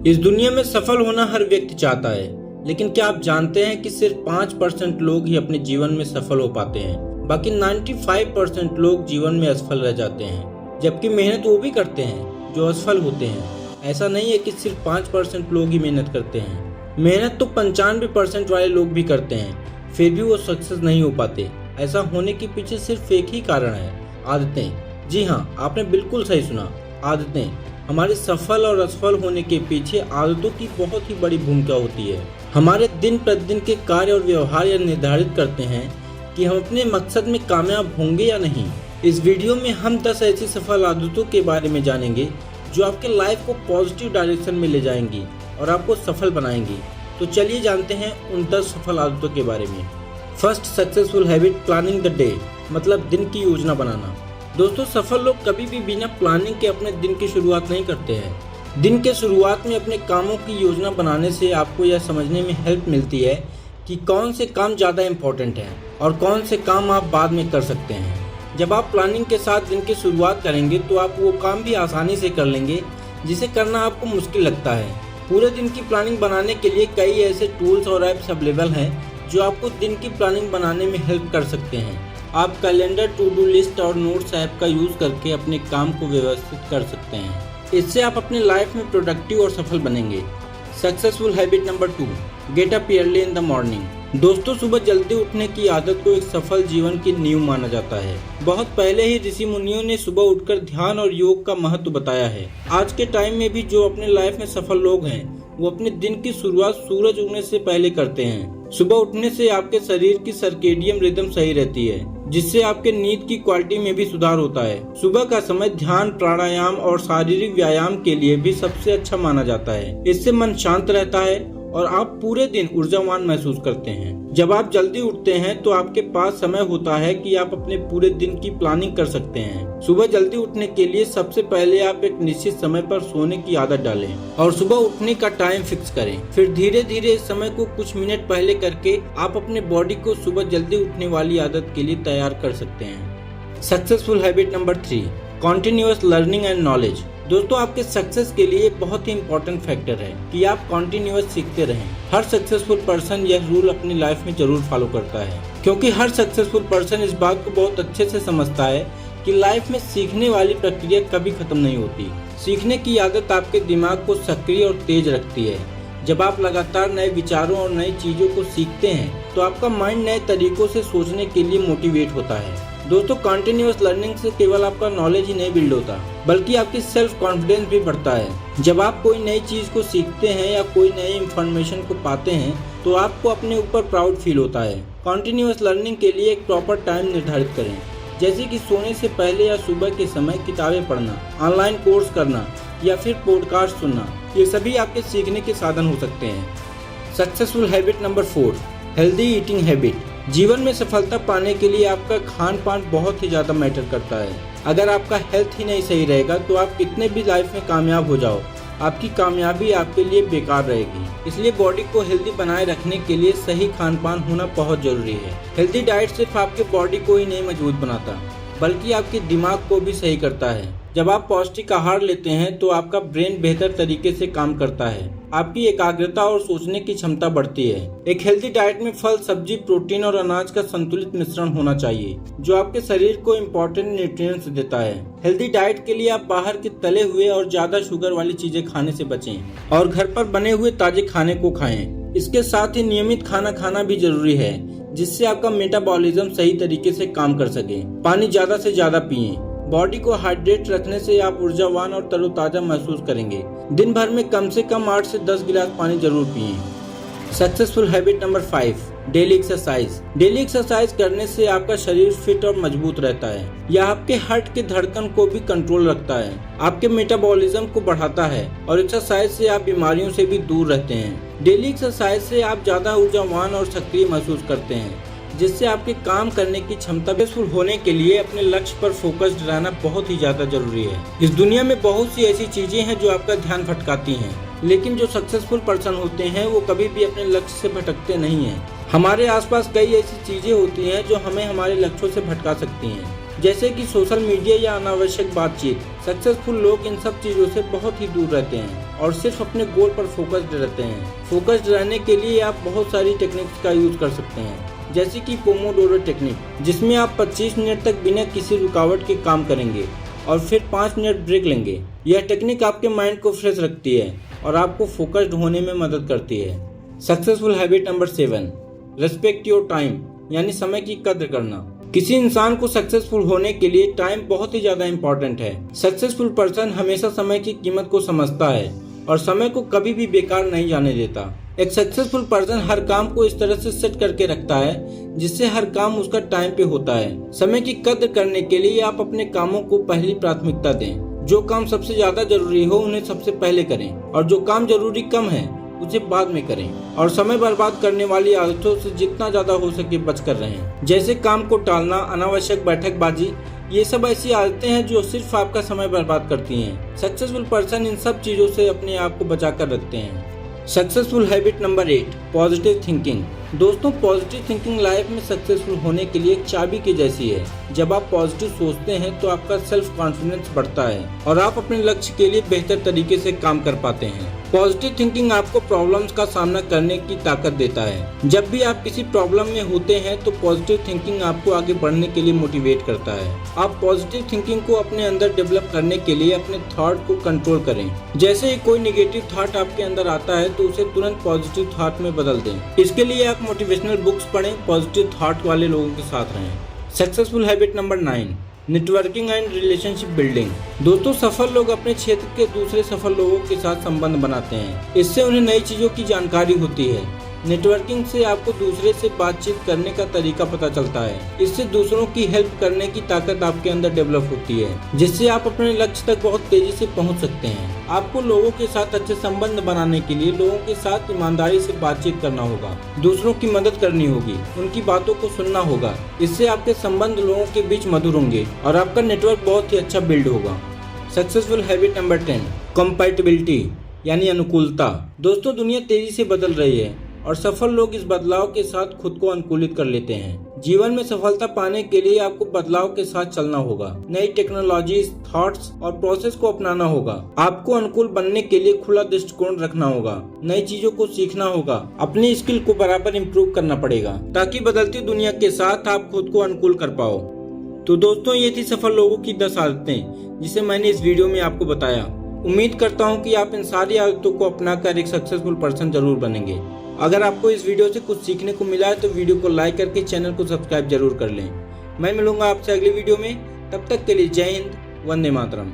इस दुनिया में सफल होना हर व्यक्ति चाहता है, लेकिन क्या आप जानते हैं कि सिर्फ 5% लोग ही अपने जीवन में सफल हो पाते हैं। बाकी 95% लोग जीवन में असफल रह जाते हैं, जबकि मेहनत वो भी करते हैं जो असफल होते हैं। ऐसा नहीं है कि सिर्फ 5% लोग ही मेहनत करते हैं। मेहनत तो 95% वाले लोग भी करते हैं, फिर भी वो सक्सेस नहीं हो पाते। ऐसा होने के पीछे सिर्फ एक ही कारण है, आदतें। जी हाँ, आपने बिल्कुल सही सुना, आदतें। हमारे सफल और असफल होने के पीछे आदतों की बहुत ही बड़ी भूमिका होती है। हमारे दिन प्रतिदिन के कार्य और व्यवहार यह निर्धारित करते हैं कि हम अपने मकसद में कामयाब होंगे या नहीं। इस वीडियो में हम 10 ऐसी सफल आदतों के बारे में जानेंगे जो आपके लाइफ को पॉजिटिव डायरेक्शन में ले जाएंगी और आपको सफल बनाएंगी। तो चलिए जानते हैं उन 10 सफल आदतों के बारे में। First successful habit, planning the day, मतलब दिन की योजना बनाना। दोस्तों, सफल लोग कभी भी बिना प्लानिंग के अपने दिन की शुरुआत नहीं करते हैं। दिन के शुरुआत में अपने कामों की योजना बनाने से आपको यह समझने में हेल्प मिलती है कि कौन से काम ज़्यादा इम्पोर्टेंट हैं और कौन से काम आप बाद में कर सकते हैं। जब आप प्लानिंग के साथ दिन की शुरुआत करेंगे तो आप वो काम भी आसानी से कर लेंगे जिसे करना आपको मुश्किल लगता है। पूरे दिन की प्लानिंग बनाने के लिए कई ऐसे टूल्स और ऐप्स अवेलेबल हैं जो आपको दिन की प्लानिंग बनाने में हेल्प कर सकते हैं। आप कैलेंडर, टू डू लिस्ट और नोट्स ऐप का यूज़ करके अपने काम को व्यवस्थित कर सकते हैं। इससे आप अपने लाइफ में प्रोडक्टिव और सफल बनेंगे। Successful habit number 2, get up early in the morning. दोस्तों, सुबह जल्दी उठने की आदत को एक सफल जीवन की नींव माना जाता है। बहुत पहले ही ऋषि मुनियों ने सुबह उठकर ध्यान और योग का महत्व बताया है। आज के टाइम में भी जो अपने लाइफ में सफल लोग हैं वो अपने दिन की शुरुआत सूरज उगने से पहले करते हैं। सुबह उठने से आपके शरीर की सर्केडियन रिदम सही रहती है, जिससे आपके नींद की क्वालिटी में भी सुधार होता है। सुबह का समय ध्यान, प्राणायाम और शारीरिक व्यायाम के लिए भी सबसे अच्छा माना जाता है। इससे मन शांत रहता है और आप पूरे दिन ऊर्जावान महसूस करते हैं। जब आप जल्दी उठते हैं तो आपके पास समय होता है कि आप अपने पूरे दिन की प्लानिंग कर सकते हैं। सुबह जल्दी उठने के लिए सबसे पहले आप एक निश्चित समय पर सोने की आदत डालें और सुबह उठने का टाइम फिक्स करें। फिर धीरे धीरे इस समय को कुछ मिनट पहले करके आप अपने बॉडी को सुबह जल्दी उठने वाली आदत के लिए तैयार कर सकते हैं। Successful habit number 3, continuous learning and knowledge. दोस्तों, आपके सक्सेस के लिए बहुत ही इम्पोर्टेंट फैक्टर है कि आप कॉन्टिन्यूअस सीखते रहें। हर सक्सेसफुल पर्सन यह रूल अपनी लाइफ में जरूर फॉलो करता है, क्योंकि हर सक्सेसफुल पर्सन इस बात को बहुत अच्छे से समझता है कि लाइफ में सीखने वाली प्रक्रिया कभी खत्म नहीं होती। सीखने की आदत आपके दिमाग को सक्रिय और तेज रखती है। जब आप लगातार नए विचारों और नई चीजों को सीखते हैं तो आपका माइंड नए तरीकों से सोचने के लिए मोटिवेट होता है। दोस्तों, कंटिन्यूअस लर्निंग से केवल आपका नॉलेज ही नहीं बिल्ड होता, बल्कि आपकी सेल्फ कॉन्फिडेंस भी बढ़ता है। जब आप कोई नई चीज को सीखते हैं या कोई नई इंफॉर्मेशन को पाते हैं तो आपको अपने ऊपर प्राउड फील होता है। कंटिन्यूअस लर्निंग के लिए एक प्रॉपर टाइम निर्धारित करें, जैसे कि सोने से पहले या सुबह के समय किताबें पढ़ना, ऑनलाइन कोर्स करना या फिर पॉडकास्ट सुनना। ये सभी आपके सीखने के साधन हो सकते हैं। Successful habit number 4, healthy eating habit. जीवन में सफलता पाने के लिए आपका खान पान बहुत ही ज़्यादा मैटर करता है। अगर आपका हेल्थ ही नहीं सही रहेगा तो आप कितने भी लाइफ में कामयाब हो जाओ, आपकी कामयाबी आपके लिए बेकार रहेगी। इसलिए बॉडी को हेल्दी बनाए रखने के लिए सही खान पान होना बहुत जरूरी है। हेल्दी डाइट सिर्फ आपके बॉडी को ही नहीं मजबूत बनाता, बल्कि आपके दिमाग को भी सही करता है। जब आप पौष्टिक आहार लेते हैं तो आपका ब्रेन बेहतर तरीके से काम करता है, आपकी एकाग्रता और सोचने की क्षमता बढ़ती है। एक हेल्दी डाइट में फल, सब्जी, प्रोटीन और अनाज का संतुलित मिश्रण होना चाहिए, जो आपके शरीर को इम्पोर्टेंट न्यूट्रिएंट्स देता है। हेल्दी डाइट के लिए आप बाहर के तले हुए और ज्यादा शुगर वाली चीजें खाने से बचें और घर पर बने हुए ताजे खाने को खाएं। इसके साथ ही नियमित खाना खाना भी जरूरी है, जिससे आपका मेटाबॉलिज्म सही तरीके से काम कर सके। पानी ज्यादा से ज्यादा पिएं। बॉडी को हाइड्रेट रखने से आप ऊर्जावान और तरोताजा महसूस करेंगे। दिन भर में कम से कम 8 से 10 गिलास पानी जरूर पिएं। Successful habit number 5, daily exercise. Daily exercise करने से आपका शरीर फिट और मजबूत रहता है। यह आपके हार्ट की धड़कन को भी कंट्रोल रखता है, आपके मेटाबॉलिज्म को बढ़ाता है और एक्सरसाइज से आप बीमारियों से भी दूर रहते हैं। डेली एक्सरसाइज से आप ज्यादा ऊर्जावान और सक्रिय महसूस करते हैं, जिससे आपके काम करने की क्षमता सक्सेसफुल होने के लिए अपने लक्ष्य पर फोकस्ड रहना बहुत ही ज्यादा जरूरी है। इस दुनिया में बहुत सी ऐसी चीजें हैं जो आपका ध्यान भटकाती हैं, लेकिन जो सक्सेसफुल पर्सन होते हैं वो कभी भी अपने लक्ष्य से भटकते नहीं हैं। हमारे आसपास कई ऐसी चीजें होती हैं जो हमें हमारे लक्ष्यों से भटका सकती हैं, जैसे कि सोशल मीडिया या अनावश्यक बातचीत। सक्सेसफुल लोग इन सब चीज़ों से बहुत ही दूर रहते हैं और सिर्फ अपने गोल पर फोकस्ड रहते हैं। फोकस्ड रहने के लिए आप बहुत सारी टेक्निक्स का यूज कर सकते हैं, जैसे कि पोमोडोरो टेक्निक, जिसमें आप 25 मिनट तक बिना किसी रुकावट के काम करेंगे और फिर 5 मिनट ब्रेक लेंगे। यह टेक्निक आपके माइंड को फ्रेश रखती है और आपको फोकस्ड होने में मदद करती है। Successful habit number 7, respect your time, यानी समय की कद्र करना। किसी इंसान को सक्सेसफुल होने के लिए टाइम बहुत ही ज्यादा इम्पोर्टेंट है। सक्सेसफुल पर्सन हमेशा समय की कीमत को समझता है और समय को कभी भी बेकार नहीं जाने देता। एक सक्सेसफुल पर्सन हर काम को इस तरह से सेट करके रखता है जिससे हर काम उसका टाइम पे होता है। समय की कद्र करने के लिए आप अपने कामों को पहली प्राथमिकता दें। जो काम सबसे ज्यादा जरूरी हो उन्हें सबसे पहले करें और जो काम जरूरी कम है उसे बाद में करें। और समय बर्बाद करने वाली आदतों से जितना ज्यादा हो सके बच कर रहें, जैसे काम को टालना, अनावश्यक बैठकबाजी। ये सब ऐसी आदतें हैं जो सिर्फ आपका समय बर्बाद करती हैं। सक्सेसफुल पर्सन इन सब चीजों से अपने आप को बचा कर रखते हैं। Successful habit number 8, positive thinking. दोस्तों, पॉजिटिव थिंकिंग लाइफ में सक्सेसफुल होने के लिए एक चाबी की जैसी है। जब आप पॉजिटिव सोचते हैं तो आपका सेल्फ कॉन्फिडेंस बढ़ता है और आप अपने लक्ष्य के लिए बेहतर तरीके से काम कर पाते हैं। पॉजिटिव थिंकिंग आपको प्रॉब्लम्स का सामना करने की ताकत देता है। जब भी आप किसी प्रॉब्लम में होते हैं तो पॉजिटिव थिंकिंग आपको आगे बढ़ने के लिए मोटिवेट करता है। आप पॉजिटिव थिंकिंग को अपने अंदर डेवलप करने के लिए अपने थॉट को कंट्रोल करें। जैसे ही कोई नेगेटिव थॉट आपके अंदर आता है तो उसे तुरंत पॉजिटिव थॉट में बदल दें। इसके लिए आप मोटिवेशनल बुक्स पढ़ें, पॉजिटिव थॉट वाले लोगों के साथ रहें। Successful habit number 9, networking and relationship building. दोस्तों, सफल लोग अपने क्षेत्र के दूसरे सफल लोगों के साथ संबंध बनाते हैं। इससे उन्हें नई चीजों की जानकारी होती है। नेटवर्किंग से आपको दूसरे से बातचीत करने का तरीका पता चलता है। इससे दूसरों की हेल्प करने की ताकत आपके अंदर डेवलप होती है, जिससे आप अपने लक्ष्य तक बहुत तेजी से पहुंच सकते हैं। आपको लोगों के साथ अच्छे संबंध बनाने के लिए लोगों के साथ ईमानदारी से बातचीत करना होगा, दूसरों की मदद करनी होगी, उनकी बातों को सुनना होगा। इससे आपके संबंध लोगों के बीच मधुर होंगे और आपका नेटवर्क बहुत ही अच्छा बिल्ड होगा। सक्सेसफुल हैबिट नंबर 10, कंपैटिबिलिटी, यानी अनुकूलता। दोस्तों, दुनिया तेजी से बदल रही है और सफल लोग इस बदलाव के साथ खुद को अनुकूलित कर लेते हैं। जीवन में सफलता पाने के लिए आपको बदलाव के साथ चलना होगा, नई टेक्नोलॉजीज, थॉट्स और प्रोसेस को अपनाना होगा। आपको अनुकूल बनने के लिए खुला दृष्टिकोण रखना होगा, नई चीजों को सीखना होगा, अपनी स्किल को बराबर इम्प्रूव करना पड़ेगा ताकि बदलती दुनिया के साथ आप खुद को अनुकूल कर पाओ। तो दोस्तों, ये थी सफल लोगों की 10 आदतें जिसे मैंने इस वीडियो में आपको बताया। उम्मीद करता हूँ कि आप इन सारी आदतों को अपनाकर एक सक्सेसफुल पर्सन जरूर बनेंगे। अगर आपको इस वीडियो से कुछ सीखने को मिला है तो वीडियो को लाइक करके चैनल को सब्सक्राइब जरूर कर लें। मैं मिलूंगा आपसे अगली वीडियो में, तब तक के लिए जय हिंद, वंदे मातरम।